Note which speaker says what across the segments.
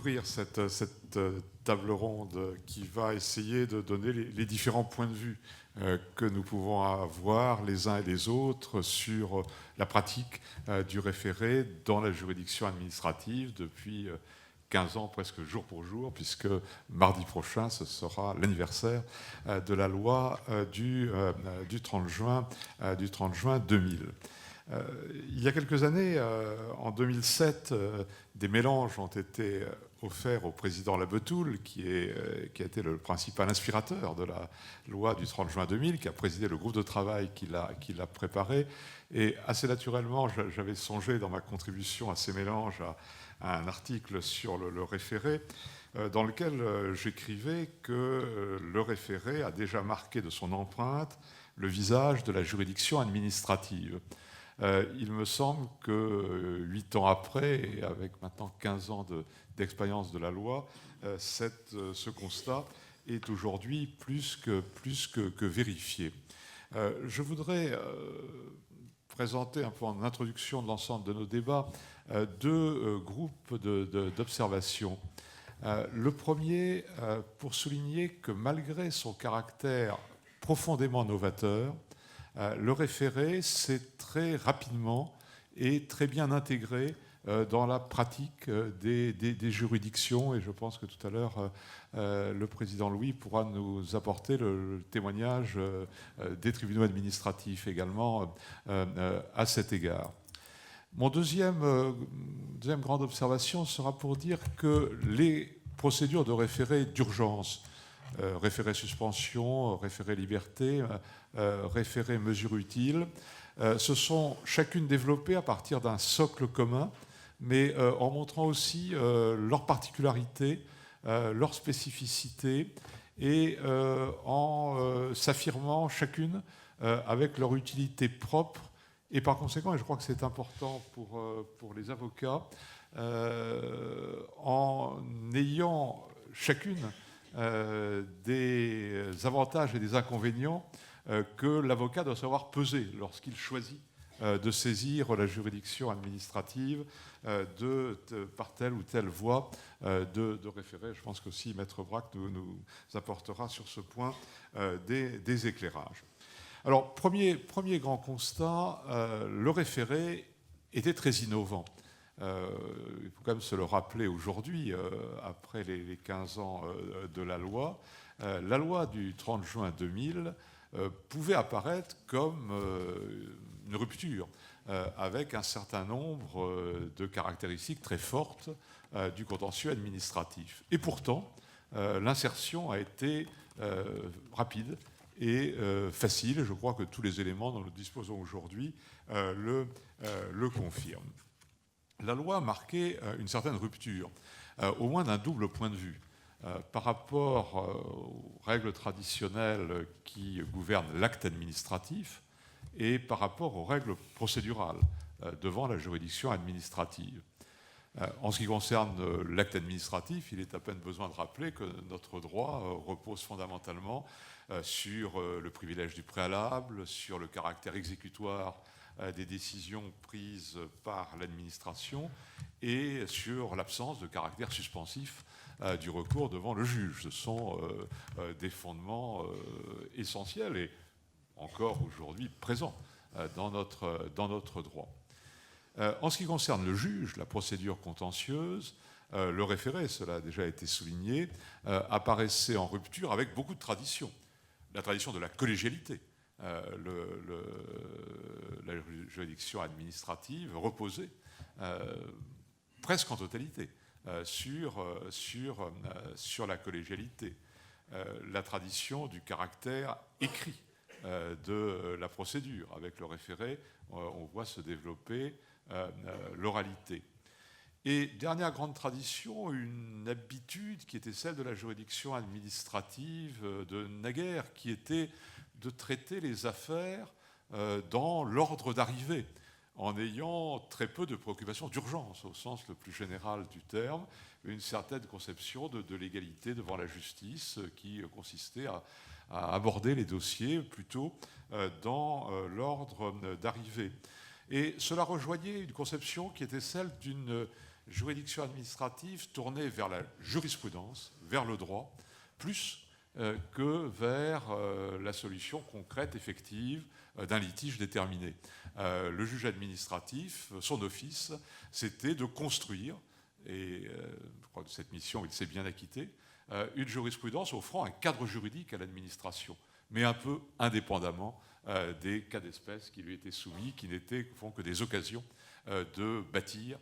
Speaker 1: d'ouvrir cette table ronde qui va essayer de donner les différents points de vue que nous pouvons avoir les uns et les autres sur la pratique du référé dans la juridiction administrative depuis 15 ans, presque jour pour jour, puisque mardi prochain, ce sera l'anniversaire de la loi du 30 juin 2000. Il y a quelques années, en 2007, des mélanges ont été offerts au président Labetoul, qui a été le principal inspirateur de la loi du 30 juin 2000, qui a présidé le groupe de travail qui l'a préparé. Et assez naturellement, j'avais songé dans ma contribution à ces mélanges à un article sur le référé, dans lequel j'écrivais que le référé a déjà marqué de son empreinte le visage de la juridiction administrative. Il me semble que 8 ans après, et avec maintenant 15 ans d'expérience de la loi, ce constat est aujourd'hui plus que vérifié. Je voudrais présenter un peu en introduction de l'ensemble de nos débats deux groupes d'observation. Le premier, pour souligner que malgré son caractère profondément novateur, le référé s'est très rapidement et très bien intégré dans la pratique des juridictions, et je pense que tout à l'heure le président Louis pourra nous apporter le témoignage des tribunaux administratifs également à cet égard. Mon deuxième grande observation sera pour dire que les procédures de référé d'urgence, référé suspension, référé liberté, référé mesure utile, se sont chacune développées à partir d'un socle commun, mais en montrant aussi leurs particularités, leurs spécificités, et en s'affirmant chacune avec leur utilité propre, et par conséquent, et je crois que c'est important pour les avocats, en ayant chacune des avantages et des inconvénients que l'avocat doit savoir peser lorsqu'il choisit de saisir la juridiction administrative par telle ou telle voie de référé. Je pense qu'aussi Maître Braque nous apportera sur ce point des éclairages. Alors, premier grand constat, le référé était très innovant. Il faut quand même se le rappeler aujourd'hui, après les 15 ans de la loi. La loi du 30 juin 2000 pouvait apparaître comme une rupture, avec un certain nombre de caractéristiques très fortes du contentieux administratif. Et pourtant, l'insertion a été rapide et facile. Je crois que tous les éléments dont nous disposons aujourd'hui le confirment. La loi marquait une certaine rupture, au moins d'un double point de vue, par rapport aux règles traditionnelles qui gouvernent l'acte administratif et par rapport aux règles procédurales devant la juridiction administrative. En ce qui concerne l'acte administratif, il est à peine besoin de rappeler que notre droit repose fondamentalement sur le privilège du préalable, sur le caractère exécutoire des décisions prises par l'administration et sur l'absence de caractère suspensif du recours devant le juge. Ce sont des fondements essentiels et encore aujourd'hui présents dans notre droit. En ce qui concerne le juge, la procédure contentieuse, le référé, cela a déjà été souligné, apparaissait en rupture avec beaucoup de traditions. La tradition de la collégialité. La juridiction administrative reposait presque en totalité sur la collégialité. La tradition du caractère écrit de la procédure. Avec le référé, on voit se développer l'oralité. Et dernière grande tradition, une habitude qui était celle de la juridiction administrative de naguère, qui était de traiter les affaires dans l'ordre d'arrivée, en ayant très peu de préoccupations d'urgence, au sens le plus général du terme, une certaine conception de l'égalité devant la justice qui consistait à aborder les dossiers plutôt dans l'ordre d'arrivée. Et cela rejoignait une conception qui était celle d'une juridiction administrative tournée vers la jurisprudence, vers le droit, plus que vers la solution concrète, effective, d'un litige déterminé. Le juge administratif, son office, c'était de construire, et je crois que de cette mission il s'est bien acquitté, une jurisprudence offrant un cadre juridique à l'administration, mais un peu indépendamment des cas d'espèce qui lui étaient soumis, qui n'étaient font que des occasions de bâtir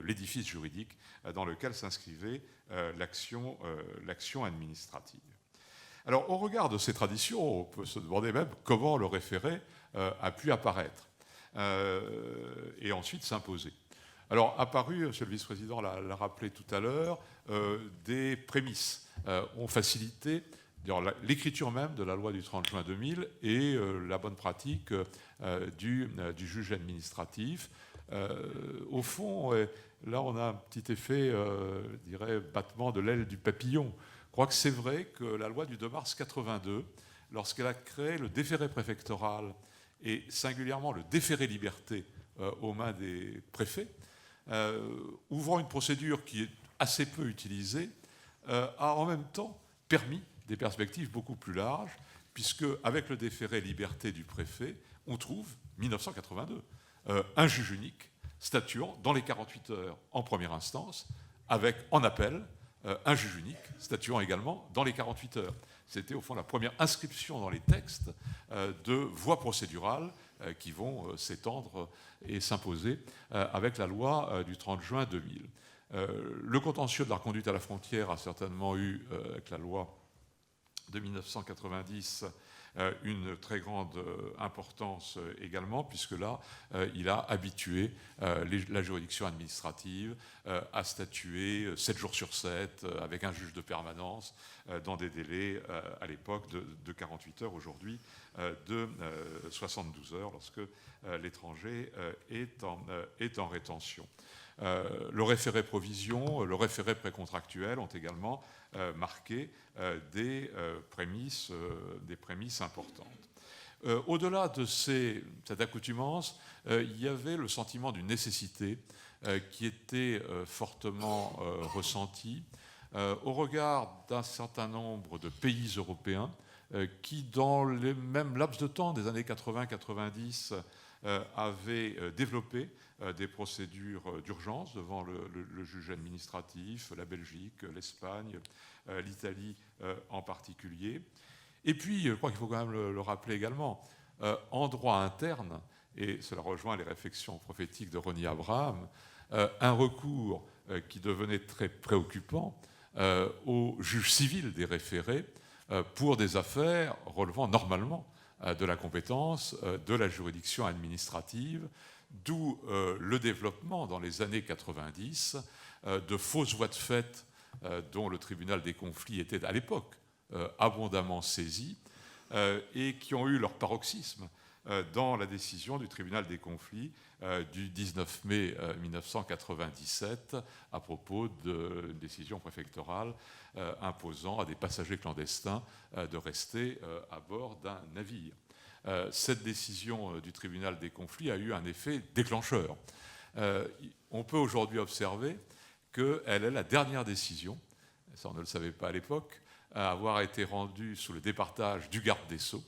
Speaker 1: l'édifice juridique dans lequel s'inscrivait l'action administrative. Alors, au regard de ces traditions, on peut se demander même comment le référé a pu apparaître et ensuite s'imposer. Alors, apparu, Monsieur le Vice-président l'a rappelé tout à l'heure, des prémices ont facilité l'écriture même de la loi du 30 juin 2000 et la bonne pratique du juge administratif. Au fond, là, on a un petit effet, je dirais, battement de l'aile du papillon. Je crois que c'est vrai que la loi du 2 mars 82, lorsqu'elle a créé le déféré préfectoral et singulièrement le déféré liberté aux mains des préfets, ouvrant une procédure qui est assez peu utilisée, a en même temps permis des perspectives beaucoup plus larges, puisque avec le déféré liberté du préfet, on trouve, 1982, un juge unique statuant dans les 48 heures en première instance, avec en appel un juge unique statuant également dans les 48 heures. C'était au fond la première inscription dans les textes de voies procédurales qui vont s'étendre et s'imposer avec la loi du 30 juin 2000. Le contentieux de la reconduite à la frontière a certainement eu, avec la loi de 1990, une très grande importance également, puisque là, il a habitué la juridiction administrative à statuer 7 jours sur 7, avec un juge de permanence, dans des délais, à l'époque, de 48 heures, aujourd'hui, de 72 heures, lorsque l'étranger est en rétention. Le référé provision, le référé précontractuel ont également marqué des prémices importantes. Au-delà de cette accoutumance, il y avait le sentiment d'une nécessité qui était fortement ressenti au regard d'un certain nombre de pays européens qui, dans les mêmes laps de temps des années 80-90, avaient développé des procédures d'urgence devant le juge administratif, la Belgique, l'Espagne, l'Italie en particulier. Et puis, je crois qu'il faut quand même le rappeler également, en droit interne, et cela rejoint les réflexions prophétiques de Ronnie Abraham, un recours qui devenait très préoccupant au juge civil des référés pour des affaires relevant normalement de la compétence de la juridiction administrative, d'où le développement dans les années 90 de fausses voies de fait dont le tribunal des conflits était à l'époque abondamment saisi et qui ont eu leur paroxysme dans la décision du tribunal des conflits du 19 mai 1997 à propos d'une décision préfectorale imposant à des passagers clandestins de rester à bord d'un navire. Cette décision du tribunal des conflits a eu un effet déclencheur. On peut aujourd'hui observer qu'elle est la dernière décision, ça on ne le savait pas à l'époque, à avoir été rendue sous le départage du garde des Sceaux.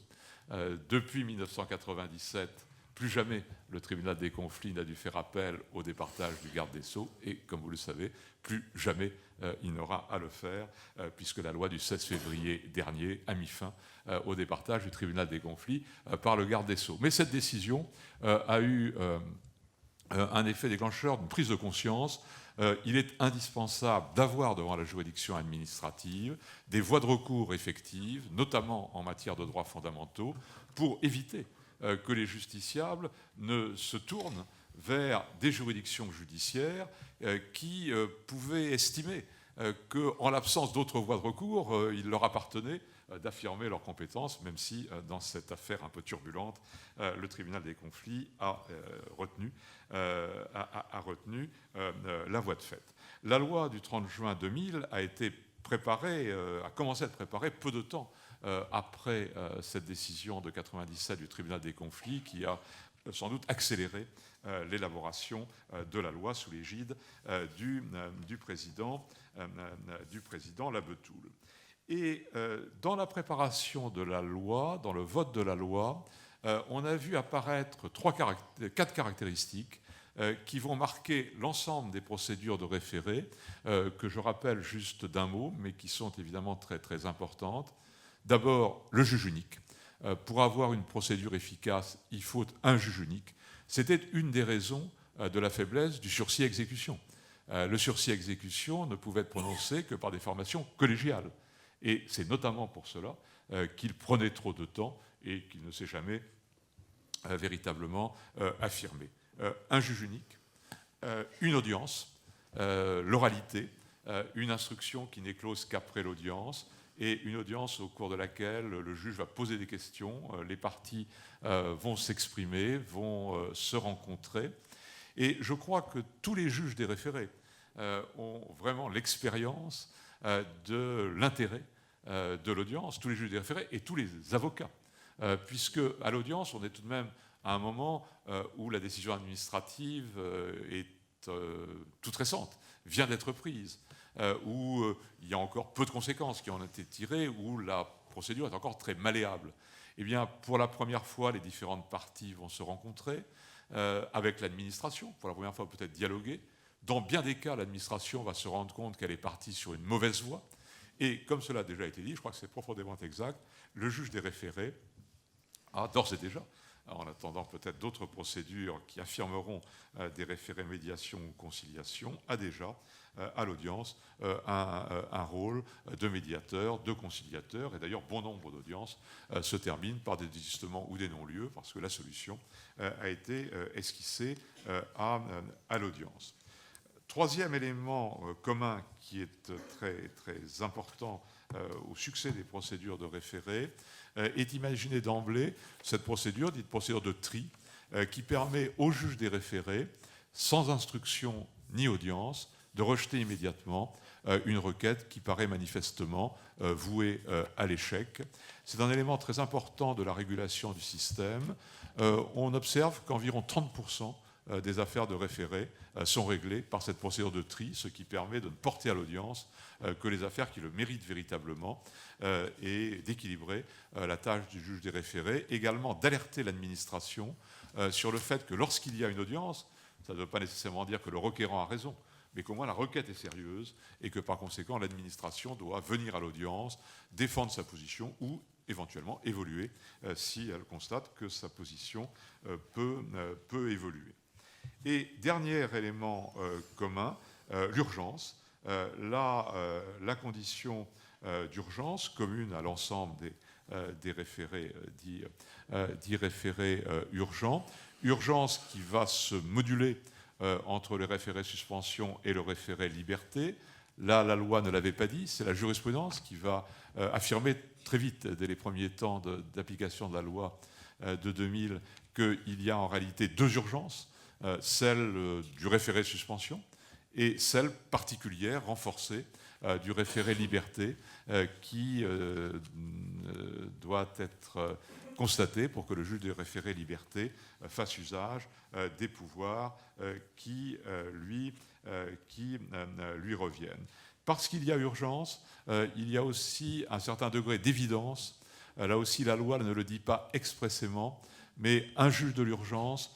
Speaker 1: Depuis 1997, plus jamais le tribunal des conflits n'a dû faire appel au départage du garde des Sceaux et, comme vous le savez, plus jamais il n'aura à le faire puisque la loi du 16 février dernier a mis fin au départage du tribunal des conflits par le garde des Sceaux. Mais cette décision a eu un effet déclencheur, une prise de conscience. Il est indispensable d'avoir devant la juridiction administrative des voies de recours effectives, notamment en matière de droits fondamentaux, pour éviter que les justiciables ne se tournent vers des juridictions judiciaires qui pouvaient estimer qu'en l'absence d'autres voies de recours, il leur appartenait d'affirmer leurs compétences, même si dans cette affaire un peu turbulente, le tribunal des conflits a retenu la voie de fait. La loi du 30 juin 2000 a été préparée, a commencé à être préparée peu de temps après cette décision de 97 du tribunal des conflits qui a sans doute accélérer l'élaboration de la loi sous l'égide du président Labetoul. Et dans la préparation de la loi, dans le vote de la loi, on a vu apparaître 4 caractéristiques qui vont marquer l'ensemble des procédures de référé, que je rappelle juste d'un mot, mais qui sont évidemment très, très importantes. D'abord, le juge unique. Pour avoir une procédure efficace, il faut un juge unique. C'était une des raisons de la faiblesse du sursis exécution. Le sursis exécution ne pouvait être prononcé que par des formations collégiales. Et c'est notamment pour cela qu'il prenait trop de temps et qu'il ne s'est jamais véritablement affirmé. Un juge unique, une audience, l'oralité, une instruction qui n'est close qu'après l'audience, et une audience au cours de laquelle le juge va poser des questions, les parties vont s'exprimer, vont se rencontrer. Et je crois que tous les juges des référés ont vraiment l'expérience de l'intérêt de l'audience, tous les juges des référés et tous les avocats, puisque à l'audience, on est tout de même à un moment où la décision administrative est toute récente, vient d'être prise, où il y a encore peu de conséquences qui en ont été tirées, où la procédure est encore très malléable. Eh bien, pour la première fois, les différentes parties vont se rencontrer avec l'administration, pour la première fois peut-être dialoguer. Dans bien des cas, l'administration va se rendre compte qu'elle est partie sur une mauvaise voie. Et comme cela a déjà été dit, je crois que c'est profondément exact, le juge des référés a d'ores et déjà, en attendant peut-être d'autres procédures qui affirmeront des référés médiation ou conciliation, a déjà à l'audience un rôle de médiateur, de conciliateur, et d'ailleurs bon nombre d'audiences se terminent par des désistements ou des non-lieux parce que la solution a été esquissée à l'audience. Troisième élément commun qui est très, très important au succès des procédures de référé est imaginer d'emblée cette procédure, dite procédure de tri, qui permet au juge des référés, sans instruction ni audience, de rejeter immédiatement une requête qui paraît manifestement vouée à l'échec. C'est un élément très important de la régulation du système. On observe qu'environ 30% des affaires de référé sont réglées par cette procédure de tri, ce qui permet de ne porter à l'audience que les affaires qui le méritent véritablement et d'équilibrer la tâche du juge des référés, également d'alerter l'administration sur le fait que lorsqu'il y a une audience, ça ne veut pas nécessairement dire que le requérant a raison, mais qu'au moins la requête est sérieuse et que par conséquent l'administration doit venir à l'audience, défendre sa position ou éventuellement évoluer si elle constate que sa position peut évoluer. Et dernier élément commun, l'urgence. La condition d'urgence commune à l'ensemble des référés dits référés urgents. Urgence qui va se moduler entre le référé suspension et le référé liberté. Là, la loi ne l'avait pas dit, c'est la jurisprudence qui va affirmer très vite, dès les premiers temps d'application de la loi de 2000, qu'il y a en réalité deux urgences, celle du référé suspension et celle particulière, renforcée, du référé liberté, qui doit être constatée pour que le juge des référés liberté fasse usage des pouvoirs qui lui reviennent. Parce qu'il y a urgence, il y a aussi un certain degré d'évidence. Là aussi, la loi ne le dit pas expressément, mais un juge de l'urgence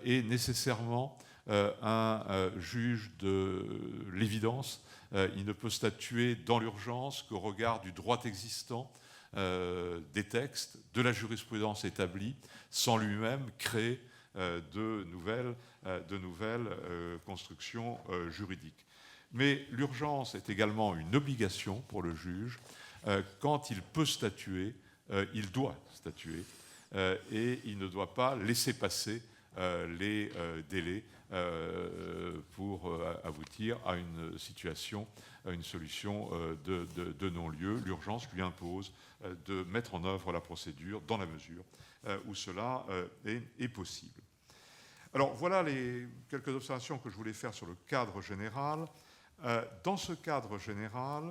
Speaker 1: est nécessairement un juge de l'évidence. Il ne peut statuer dans l'urgence qu'au regard du droit existant, des textes, de la jurisprudence établie, sans lui-même créer de nouvelles constructions juridiques. Mais l'urgence est également une obligation pour le juge. Quand il peut statuer, il doit statuer et il ne doit pas laisser passer les délais pour aboutir à une situation, à une solution de non-lieu. L'urgence lui impose de mettre en œuvre la procédure dans la mesure où cela est possible. Alors voilà les quelques observations que je voulais faire sur le cadre général. Dans ce cadre général,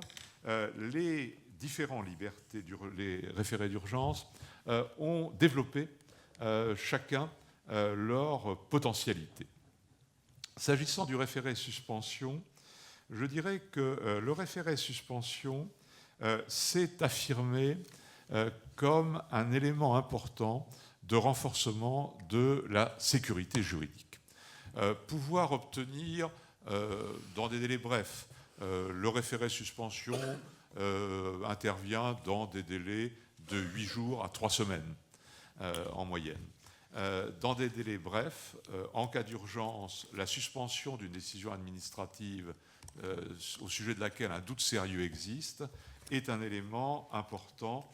Speaker 1: les différents libertés, les référés d'urgence ont développé chacun leur potentialité. S'agissant du référé suspension, je dirais que le référé suspension s'est affirmé comme un élément important de renforcement de la sécurité juridique. Pouvoir obtenir dans des délais brefs, le référé suspension intervient dans des délais de 8 jours à 3 semaines en moyenne. Dans des délais brefs, en cas d'urgence, la suspension d'une décision administrative au sujet de laquelle un doute sérieux existe est un élément important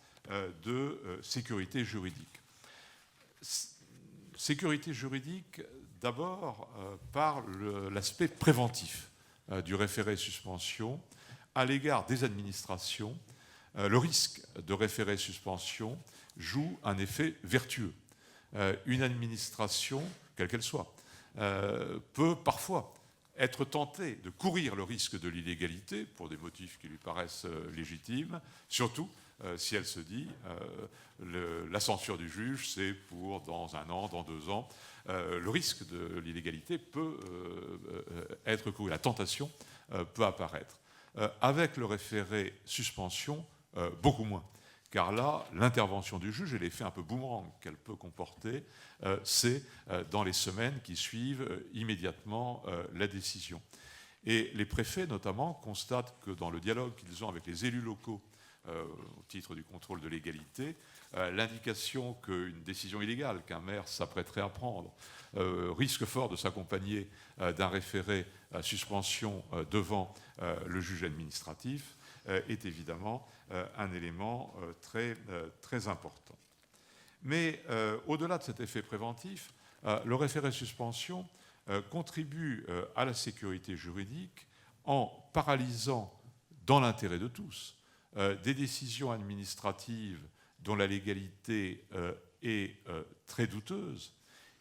Speaker 1: de sécurité juridique. Sécurité juridique, d'abord, par l'aspect préventif du référé suspension à l'égard des administrations. Le risque de référé suspension joue un effet vertueux. Une administration, quelle qu'elle soit, peut parfois être tentée de courir le risque de l'illégalité pour des motifs qui lui paraissent légitimes, surtout si elle se dit la censure du juge, c'est pour dans 1 an, dans 2 ans. Le risque de l'illégalité peut être couru, la tentation peut apparaître. Avec le référé suspension, beaucoup moins. Car là, l'intervention du juge et l'effet un peu boomerang qu'elle peut comporter, c'est dans les semaines qui suivent immédiatement la décision. Et les préfets, notamment, constatent que dans le dialogue qu'ils ont avec les élus locaux au titre du contrôle de légalité, l'indication qu'une décision illégale qu'un maire s'apprêterait à prendre risque fort de s'accompagner d'un référé suspension devant le juge administratif est évidemment un élément très important. Mais au-delà de cet effet préventif, le référé suspension contribue à la sécurité juridique en paralysant, dans l'intérêt de tous, des décisions administratives dont la légalité est très douteuse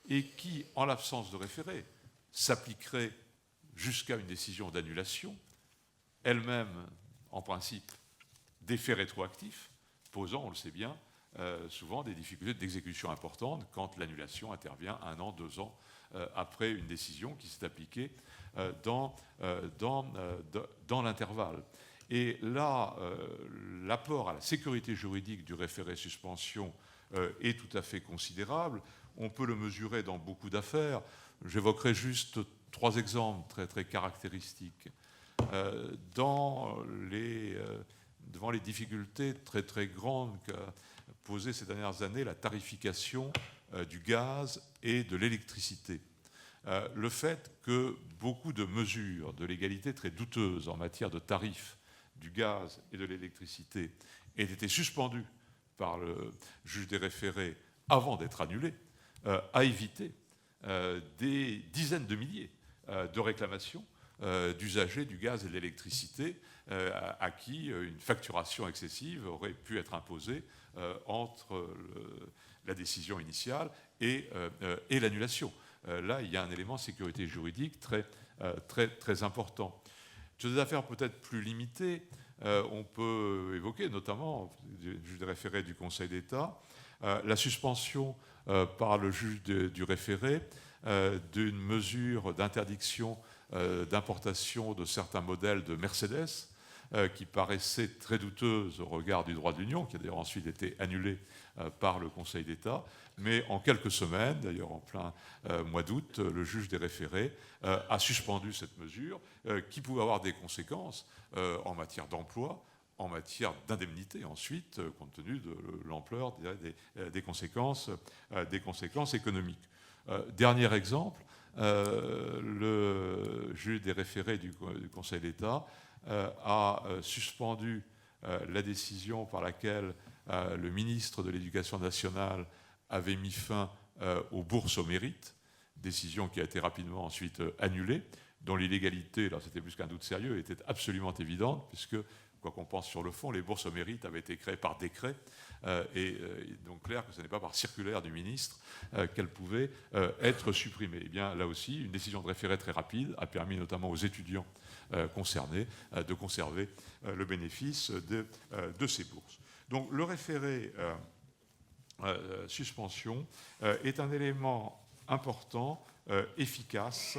Speaker 1: et qui, en l'absence de référé, s'appliqueraient jusqu'à une décision d'annulation, elle-même, en principe, d'effet rétroactif, posant, on le sait bien, souvent des difficultés d'exécution importantes quand l'annulation intervient 1 an, 2 ans après une décision qui s'est appliquée dans l'intervalle. Et là, l'apport à la sécurité juridique du référé suspension est tout à fait considérable. On peut le mesurer dans beaucoup d'affaires. J'évoquerai juste 3 exemples très, très caractéristiques. Devant les difficultés très, très grandes qu'a posées ces dernières années la tarification du gaz et de l'électricité, le fait que beaucoup de mesures de légalité très douteuses en matière de tarifs du gaz et de l'électricité aient été suspendues par le juge des référés avant d'être annulées, a évité des dizaines de milliers de réclamations d'usagers du gaz et de l'électricité à qui une facturation excessive aurait pu être imposée entre la décision initiale et l'annulation. Là, il y a un élément de sécurité juridique très important. Sur des affaires peut-être plus limitées, on peut évoquer notamment du juge des référés du Conseil d'État la suspension par le juge du référé d'une mesure d'interdiction d'importation de certains modèles de Mercedes qui paraissaient très douteuses au regard du droit de l'Union, qui a d'ailleurs ensuite été annulée par le Conseil d'État. Mais en quelques semaines, d'ailleurs en plein mois d'août, le juge des référés a suspendu cette mesure qui pouvait avoir des conséquences en matière d'emploi, en matière d'indemnité ensuite, compte tenu de l'ampleur des conséquences économiques. Dernier exemple, le juge des référés du Conseil d'État a suspendu la décision par laquelle le ministre de l'Éducation nationale avait mis fin aux bourses au mérite, décision qui a été rapidement ensuite annulée, dont l'illégalité, là c'était plus qu'un doute sérieux, était absolument évidente, puisque, quoi qu'on pense sur le fond, les bourses au mérite avaient été créées par décret, et donc clair que ce n'est pas par circulaire du ministre qu'elles pouvaient être supprimées. Et bien là aussi, une décision de référé très rapide a permis notamment aux étudiants concernés de conserver le bénéfice de ces bourses. Donc le référé suspension est un élément important, efficace,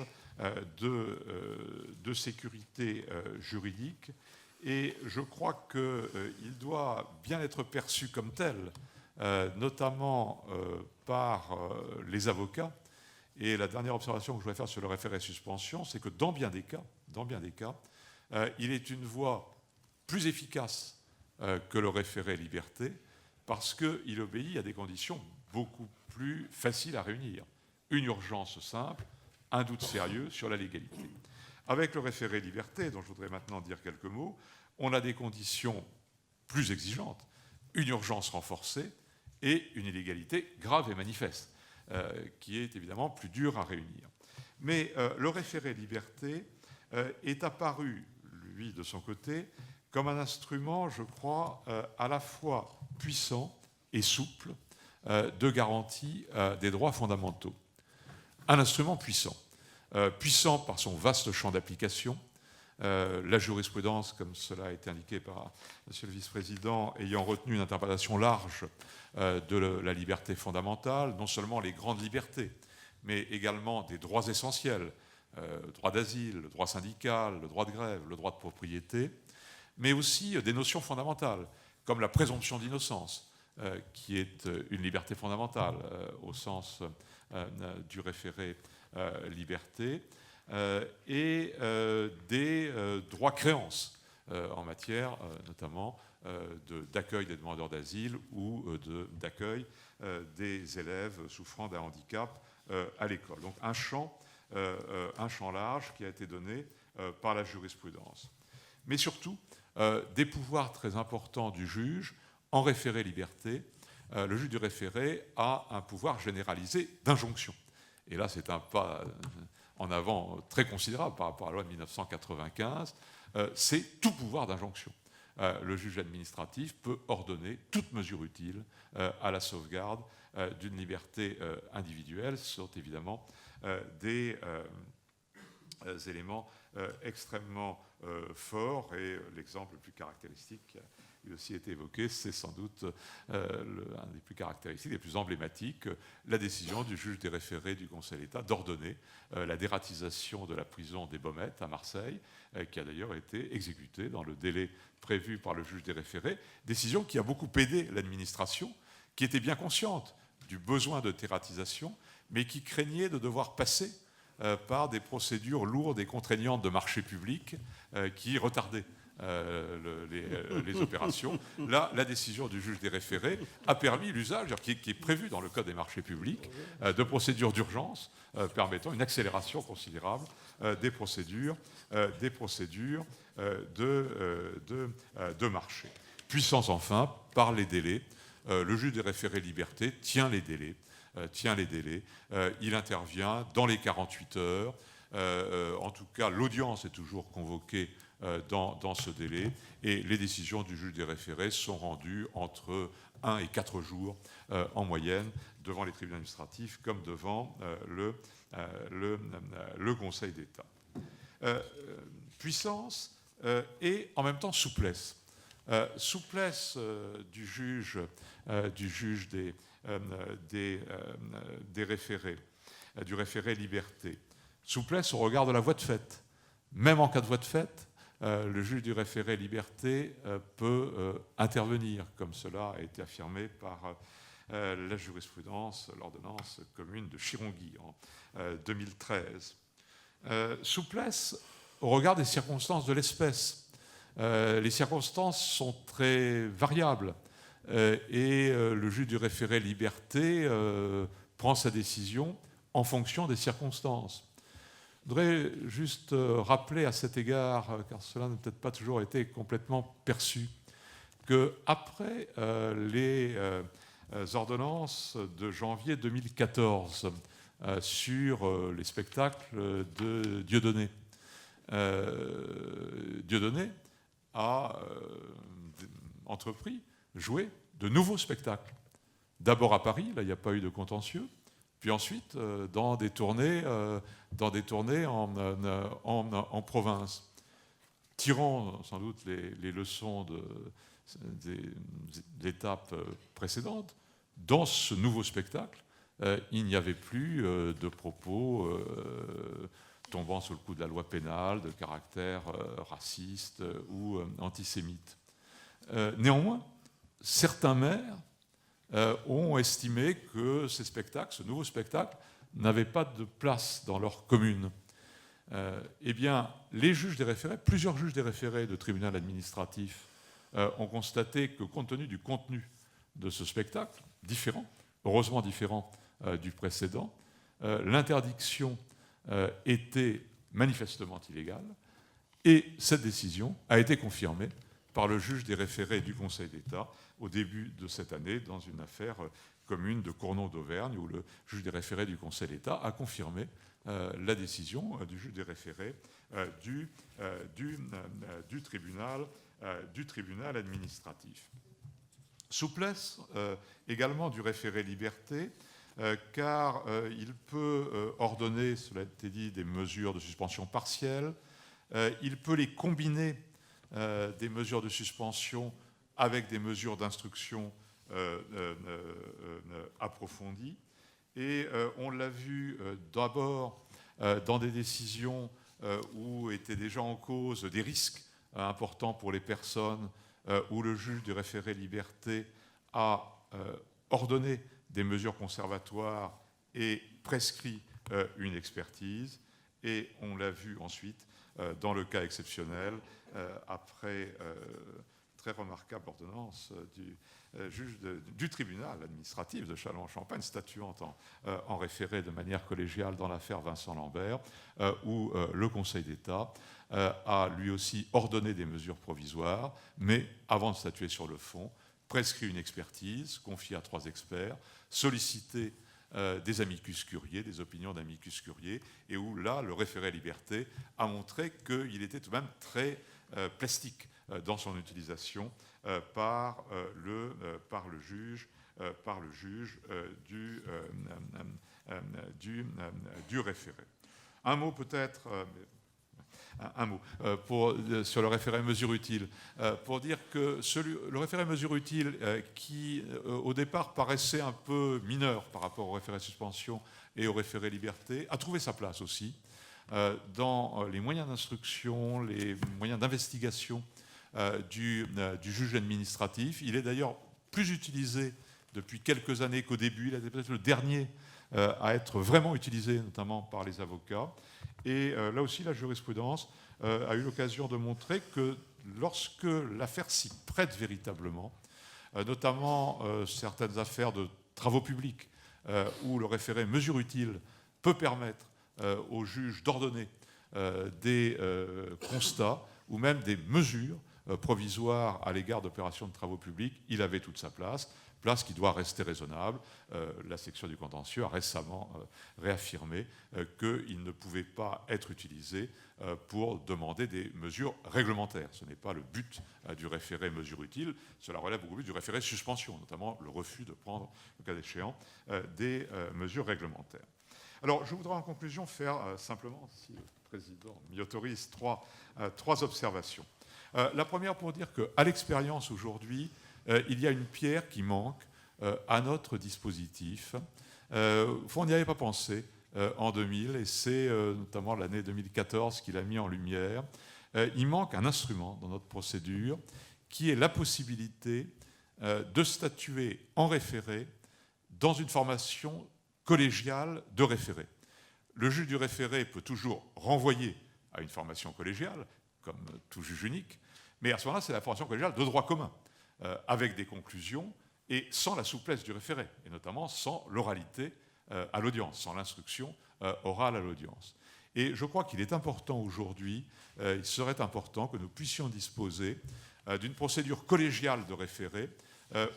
Speaker 1: de sécurité juridique. Et je crois qu'il doit bien être perçu comme tel, notamment par les avocats. Et la dernière observation que je voudrais faire sur le référé suspension, c'est que dans bien des cas, il est une voie plus efficace que le référé liberté, parce qu'il obéit à des conditions beaucoup plus faciles à réunir. Une urgence simple, un doute sérieux sur la légalité. Avec le référé liberté, dont je voudrais maintenant dire quelques mots, on a des conditions plus exigeantes, une urgence renforcée et une illégalité grave et manifeste, qui est évidemment plus dure à réunir. Mais le référé liberté est apparu, lui, de son côté, comme un instrument, je crois, à la fois puissant et souple de garantie des droits fondamentaux. Un instrument puissant. Puissant par son vaste champ d'application, la jurisprudence, comme cela a été indiqué par Monsieur le Vice-président, ayant retenu une interprétation large de la liberté fondamentale, non seulement les grandes libertés, mais également des droits essentiels, le droit d'asile, le droit syndical, le droit de grève, le droit de propriété, mais aussi des notions fondamentales, comme la présomption d'innocence, qui est une liberté fondamentale au sens du référé liberté, et des droits créances en matière notamment d'accueil des demandeurs d'asile ou d'accueil des élèves souffrant d'un handicap à l'école. Donc un champ large qui a été donné par la jurisprudence. Mais surtout, des pouvoirs très importants du juge en référé liberté. Le juge du référé a un pouvoir généralisé d'injonction. Et là, c'est un pas en avant très considérable par rapport à la loi de 1995. C'est tout pouvoir d'injonction. Le juge administratif peut ordonner toute mesure utile à la sauvegarde d'une liberté individuelle. Ce sont évidemment des éléments extrêmement forts. Et l'exemple le plus caractéristique qui a aussi été évoqué, c'est sans doute un des plus caractéristiques, les plus emblématiques, la décision du juge des référés du Conseil d'État d'ordonner la dératisation de la prison des Baumettes à Marseille, qui a d'ailleurs été exécutée dans le délai prévu par le juge des référés, décision qui a beaucoup aidé l'administration, qui était bien consciente du besoin de dératisation, mais qui craignait de devoir passer par des procédures lourdes et contraignantes de marché public qui retardaient les opérations. Là, la décision du juge des référés a permis l'usage, qui est prévu dans le Code des marchés publics, de procédures d'urgence permettant une accélération considérable des procédures de marché. Puissance enfin par les délais. Le juge des référés liberté tient les délais. Il intervient dans les 48 heures. En tout cas, l'audience est toujours convoquée dans ce délai, et les décisions du juge des référés sont rendues entre 1 et 4 jours en moyenne devant les tribunaux administratifs comme devant le Conseil d'État. Puissance et en même temps souplesse. Souplesse du juge des référés, du référé liberté. Souplesse au regard de la voie de fait. Même en cas de voie de fait, le juge du référé liberté peut intervenir, comme cela a été affirmé par la jurisprudence, l'ordonnance commune de Chirongui en 2013. Souplesse au regard des circonstances de l'espèce. Les circonstances sont très variables et le juge du référé liberté prend sa décision en fonction des circonstances. Je voudrais juste rappeler à cet égard, car cela n'a peut-être pas toujours été complètement perçu, qu'après les ordonnances de janvier 2014 sur les spectacles de Dieudonné, Dieudonné a entrepris, joué de nouveaux spectacles. D'abord à Paris, là il n'y a pas eu de contentieux, puis ensuite dans des tournées en province, tirant sans doute les leçons des étapes précédentes. Dans ce nouveau spectacle, il n'y avait plus de propos tombant sous le coup de la loi pénale, de caractère raciste ou antisémite. Néanmoins, certains maires ont estimé que ces spectacles, ce nouveau spectacle, n'avait pas de place dans leur commune. Eh bien, les juges des référés, plusieurs juges des référés de tribunal administratif ont constaté que, compte tenu du contenu de ce spectacle, différent, heureusement différent du précédent, l'interdiction était manifestement illégale, et cette décision a été confirmée par le juge des référés du Conseil d'État au début de cette année dans une affaire commune de Cournon d'Auvergne où le juge des référés du Conseil d'État a confirmé la décision du juge des référés du tribunal administratif. Souplesse également du référé liberté, car il peut ordonner, cela a été dit, des mesures de suspension partielle, il peut les combiner, des mesures de suspension avec des mesures d'instruction approfondies. Et on l'a vu d'abord dans des décisions où étaient déjà en cause des risques importants pour les personnes, où le juge du référé liberté a ordonné des mesures conservatoires et prescrit une expertise. Et on l'a vu ensuite dans le cas exceptionnel, après très remarquable ordonnance du juge du tribunal administratif de Châlons-en-Champagne, statuant en référé de manière collégiale dans l'affaire Vincent Lambert, où le Conseil d'État a lui aussi ordonné des mesures provisoires, mais avant de statuer sur le fond, prescrit une expertise, confiée à 3 experts, sollicité des amicus curiae, des opinions d'amicus curiae, et où là, le référé liberté a montré qu'il était tout de même très plastique dans son utilisation par le juge du référé. Un mot peut-être, sur le référé mesure utile, pour dire que le référé mesure utile, qui au départ paraissait un peu mineur par rapport au référé suspension et au référé liberté, a trouvé sa place aussi dans les moyens d'instruction, les moyens d'investigation du juge administratif. Il est d'ailleurs plus utilisé depuis quelques années qu'au début. Il était peut-être le dernier à être vraiment utilisé, notamment par les avocats. Et là aussi, la jurisprudence a eu l'occasion de montrer que lorsque l'affaire s'y prête véritablement, notamment certaines affaires de travaux publics, où le référé mesure utile peut permettre au juge d'ordonner des constats ou même des mesures provisoires à l'égard d'opérations de travaux publics, il avait toute sa place qui doit rester raisonnable. La section du contentieux a récemment réaffirmé qu'il ne pouvait pas être utilisé pour demander des mesures réglementaires. Ce n'est pas le but du référé mesure utile, cela relève beaucoup plus du référé suspension, notamment le refus de prendre, le cas échéant, des mesures réglementaires. Alors, je voudrais en conclusion faire simplement, si le Président m'y autorise, trois observations. La première pour dire qu'à l'expérience aujourd'hui, il y a une pierre qui manque à notre dispositif. On n'y avait pas pensé en 2000, et c'est notamment l'année 2014 qui l'a mis en lumière. Il manque un instrument dans notre procédure qui est la possibilité de statuer en référé dans une formation collégiale de référé. Le juge du référé peut toujours renvoyer à une formation collégiale, comme tout juge unique, mais à ce moment-là, c'est la formation collégiale de droit commun, avec des conclusions et sans la souplesse du référé, et notamment sans l'oralité à l'audience, sans l'instruction orale à l'audience. Et je crois qu'il est important aujourd'hui, il serait important que nous puissions disposer d'une procédure collégiale de référé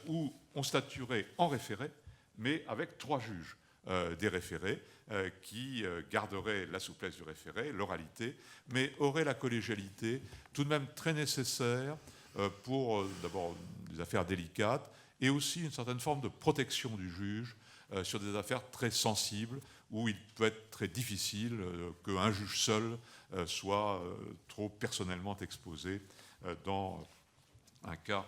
Speaker 1: où on statuerait en référé, mais avec 3 juges des référés qui garderaient la souplesse du référé, l'oralité, mais auraient la collégialité tout de même très nécessaire pour d'abord des affaires délicates et aussi une certaine forme de protection du juge sur des affaires très sensibles où il peut être très difficile qu'un juge seul soit trop personnellement exposé dans un cas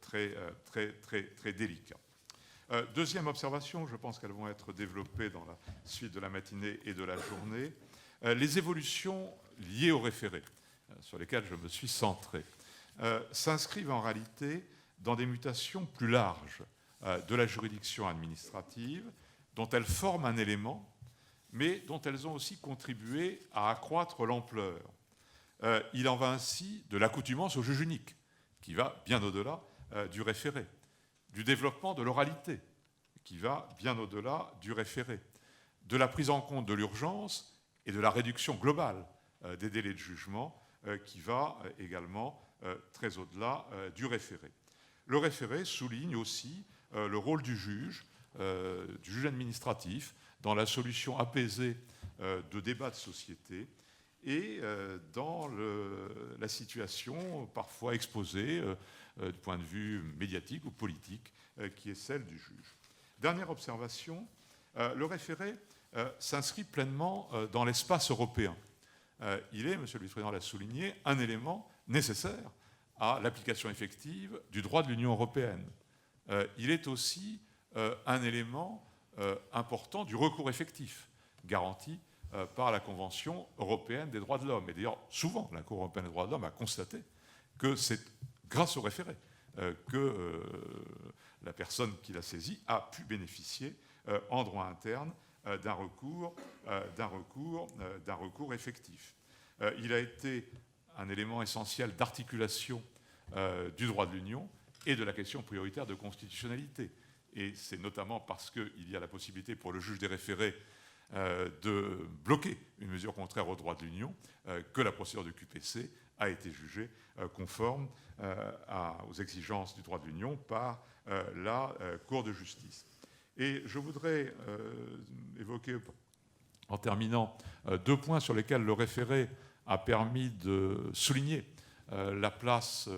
Speaker 1: très délicat. Deuxième observation, je pense qu'elles vont être développées dans la suite de la matinée et de la journée, les évolutions liées au référé, sur lesquelles je me suis centré, s'inscrivent en réalité dans des mutations plus larges de la juridiction administrative, dont elles forment un élément, mais dont elles ont aussi contribué à accroître l'ampleur. Il en va ainsi de l'accoutumance au juge unique, qui va bien au-delà du référé, du développement de l'oralité, qui va bien au-delà du référé, de la prise en compte de l'urgence et de la réduction globale des délais de jugement, qui va également très au-delà du référé. Le référé souligne aussi le rôle du juge administratif, dans la solution apaisée de débats de société et dans la situation parfois exposée du point de vue médiatique ou politique qui est celle du juge. Dernière observation, le référé s'inscrit pleinement dans l'espace européen. Il est, Monsieur le Vice-président l'a souligné, un élément nécessaire à l'application effective du droit de l'Union européenne. Il est aussi un élément important du recours effectif, garanti par la Convention européenne des droits de l'homme. Et d'ailleurs, souvent, la Cour européenne des droits de l'homme a constaté que c'est grâce au référé que la personne qui l'a saisi a pu bénéficier en droit interne d'un recours effectif. Il a été un élément essentiel d'articulation du droit de l'Union et de la question prioritaire de constitutionnalité. Et c'est notamment parce qu'il y a la possibilité pour le juge des référés de bloquer une mesure contraire au droit de l'Union que la procédure de QPC a été jugée conforme aux exigences du droit de l'Union par la Cour de justice. Et je voudrais évoquer, en terminant, deux points sur lesquels le référé a permis de souligner la place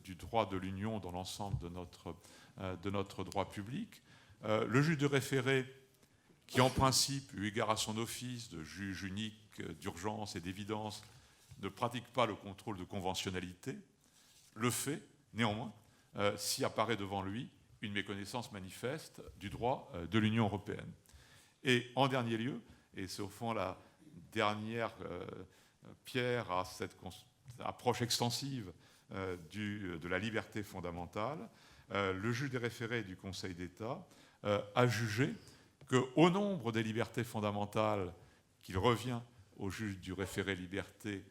Speaker 1: du droit de l'Union dans l'ensemble de notre droit public. Le juge de référé, qui en principe, eu égard à son office de juge unique d'urgence et d'évidence, ne pratique pas le contrôle de conventionnalité, le fait néanmoins si apparaît devant lui une méconnaissance manifeste du droit de l'Union européenne. Et en dernier lieu, et c'est au fond la dernière pierre à cette approche extensive de la liberté fondamentale, le juge des référés du Conseil d'État a jugé qu'au nombre des libertés fondamentales qu'il revient au juge du référé liberté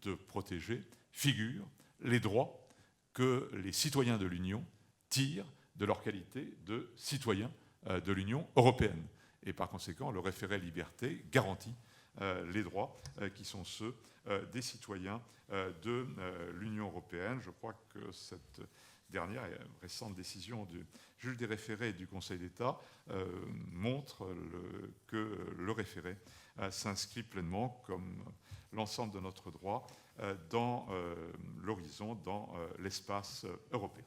Speaker 1: de protéger figurent les droits que les citoyens de l'Union tirent de leur qualité de citoyens de l'Union européenne. Et par conséquent, le référé liberté garantit les droits qui sont ceux des citoyens de l'Union européenne. Je crois que cette dernière et récente décision du juge des référés du Conseil d'État montre que le référé s'inscrit pleinement, comme l'ensemble de notre droit, dans l'horizon, dans l'espace européen.